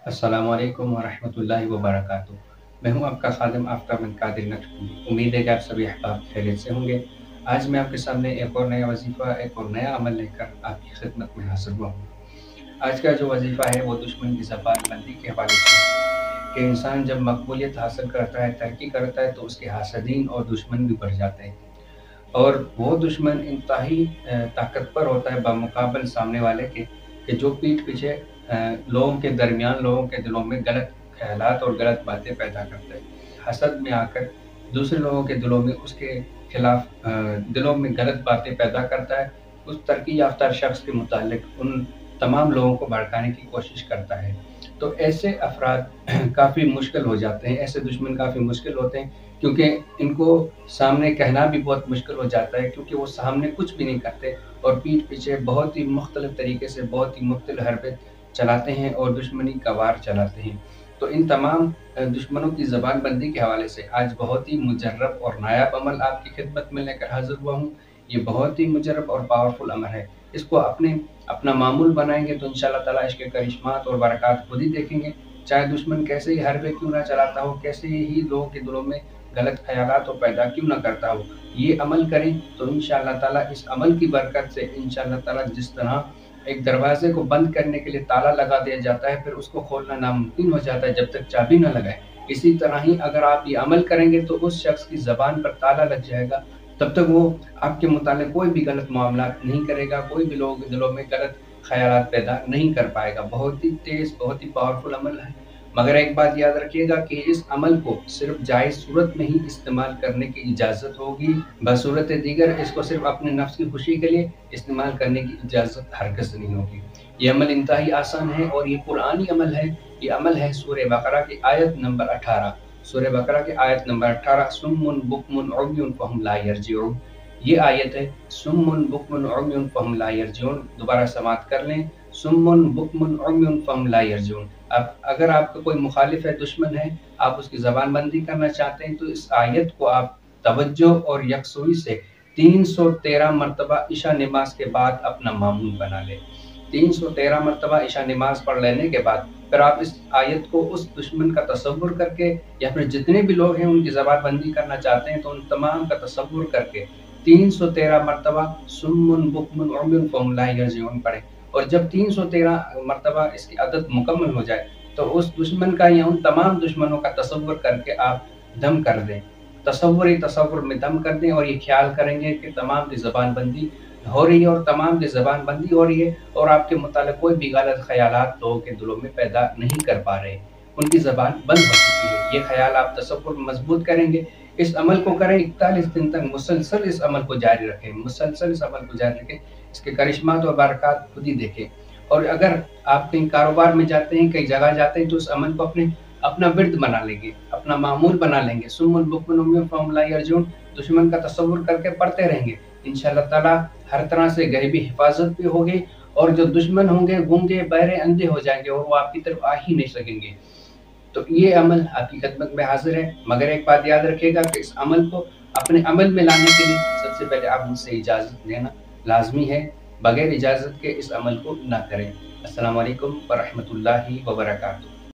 अस्सलामु अलैकुम वरहमतुल्लाहि वबरकातुहू। मैं हूं आपका खादिम आफ्ताब बिन कादिर नक्शबंदी। उम्मीद है कि आप सभी अहबाब खैरियत से होंगे। आज मैं आपके सामने एक और नया वजीफ़ा, एक और नया अमल लेकर आपकी खिदमत में हाज़िर हुआ हूँ। आज का जो वजीफ़ा है वो दुश्मन की ज़बान बंदी के हवाले से है कि इंसान जब मकबूलियत हासिल करता है, तरक्की करता है, तो उसके हासदीन और दुश्मन भी बढ़ जाते हैं। और वो दुश्मन इंतहाई ताकतवर होता है बमुकाबल सामने वाले के, कि जो पीठ पीछे लोगों के दरमियान, लोगों के दिलों में गलत ख़यालात और गलत बातें पैदा करता है। हसद में आकर दूसरे लोगों के दिलों में उसके खिलाफ दिलों में गलत बातें पैदा करता है। उस तरक्की याफ़्ता शख्स के मुतालिक उन तमाम लोगों को भड़काने की कोशिश करता है। तो ऐसे अफ़राद काफ़ी मुश्किल हो जाते हैं, ऐसे दुश्मन काफ़ी मुश्किल होते हैं, क्योंकि इनको सामने कहना भी बहुत मुश्किल हो जाता है, क्योंकि वो सामने कुछ भी नहीं करते और पीठ पीछे बहुत ही मुख्तलिफ़ तरीके से बहुत ही मुख्तलिफ़ हरकत चलाते हैं और दुश्मनी का वार चलाते हैं। तो इन तमाम दुश्मनों की ज़बान बंदी के हवाले से आज बहुत ही मुजर्रब और नायाब अमल आपकी खिदमत में लेकर हाज़िर हुआ हूँ। ये बहुत ही मुजर्रब और पावरफुल अमल है। इसको अपना मामूल बनाएँगे तो इंशाअल्लाह ताला इसके करिश्मात और बरक़ात खुद ही देखेंगे। चाहे दुश्मन कैसे ही हरबे क्यों ना चलाता हो, कैसे ही लोगों के दिलों में गलत ख़यालात और पैदा क्यों ना करता हो, ये अमल करें तो इंशाअल्लाह ताला इस अमल की बरकत से इंशाअल्लाह ताला जिस तरह एक दरवाज़े को बंद करने के लिए ताला लगा दिया जाता है, फिर उसको खोलना नामुमकिन हो जाता है जब तक चाबी ना लगाएँ। इसी तरह ही अगर आप ये अमल करेंगे तो उस शख्स की ज़बान पर ताला लग जाएगा, तब तक वो आपके मुतालिक कोई भी गलत मामलात नहीं करेगा, कोई भी लोगों के दिलों में गलत ख़यालात पैदा नहीं कर पाएगा। बहुत ही तेज़, बहुत ही पावरफुल अमल है। मगर एक बात याद रखिएगा कि इस अमल को सिर्फ़ जायज़ सूरत में ही इस्तेमाल करने की इजाज़त होगी, बसूरत दीगर इसको सिर्फ़ अपने नफ्स की खुशी के लिए इस्तेमाल करने की इजाज़त हरगिज़ नहीं होगी। ये अमल इंतहाई आसान है और ये कुरानी अमल है। ये अमल है सूरह बकरा की आयत नंबर 18। सूरह बकरा की आयत नंबर 18, सुम्मुन बुक्मुन उम्युन फहुम ला यरजिऊन। ये आयत है, सुम्मुन बुक्मुन उम्युन फहुम ला यरजिऊन। दोबारा समाअत कर लें, सुम्मुन बुक्मुन उम्युन फहुम ला यरजिऊन। अब अगर आपका कोई मुखालिफ है, दुश्मन है, आप उसकी ज़बान बंदी करना चाहते हैं, तो इस आयत को आप तवज्जो और यकसुई से 313 मरतबा इशा नमाज के बाद अपना मामूल बना लें। 313 मरतबा इशा नमाज पढ़ लेने के बाद फिर आप इस आयत को उस दुश्मन का तसव्वुर करके, या फिर जितने भी लोग हैं उनकी ज़बान बंदी करना चाहते हैं, तो उन तमाम का तसव्वुर करके 313 मरतबा सुम्मुन बुक्मुन उम्युन फहुम ला यरजिऊन पढ़ें। और जब 313 मरतबा इसकी अदद मुकम्मल हो जाए, तो उस दुश्मन का या उन तमाम दुश्मनों का तसव्वुर करके आप दम कर दें। तसव्वुर ही तसव्वुर में दम कर दें और ये ख़्याल करेंगे कि तमाम की ज़बान बंदी हो रही है और तमाम की ज़बान बंदी हो रही है और आपके मुतालिक कोई भी गलत ख़यालात लोगों के दिलों में पैदा नहीं कर पा रहे। उनकी ज़बान बंद हो चुकी है। ये ख़याल आप तसव्वुर मज़बूत करेंगे। इस अमल को करें, 41 दिन तक मुसलसल इस अमल को जारी रखें, मुसलसल इस अमल को जारी रखें। इसके करिश्मात और बरक़ात खुद ही देखें। और अगर आप कहीं कारोबार में जाते हैं, कहीं जगह जाते हैं, तो उस अमल को अपना विर्द बना लेंगे, अपना मामूल बना लेंगे। सुम्मुन बुक्मुन उम्युन फहुम ला यरजिऊन, दुश्मन का तसव्वुर करके पढ़ते रहेंगे। इंशाअल्लाह ताला हर तरह से गैबी हिफाज़त भी होगी और जो दुश्मन होंगे गूंगे, बहरे, अंधे हो जाएँगे और वो आपकी तरफ आ ही नहीं सकेंगे। तो ये अमल आपकी खिदमत में हाज़िर है। मगर एक बात याद रखिएगा कि इस अमल को अपने अमल में लाने के लिए सबसे पहले आप मुझसे इजाज़त लेना लाज़मी है। बगैर इजाज़त के इस अमल को ना करें। अस्सलामु अलैकुम व रहमतुल्लाहि व बरकातुहू।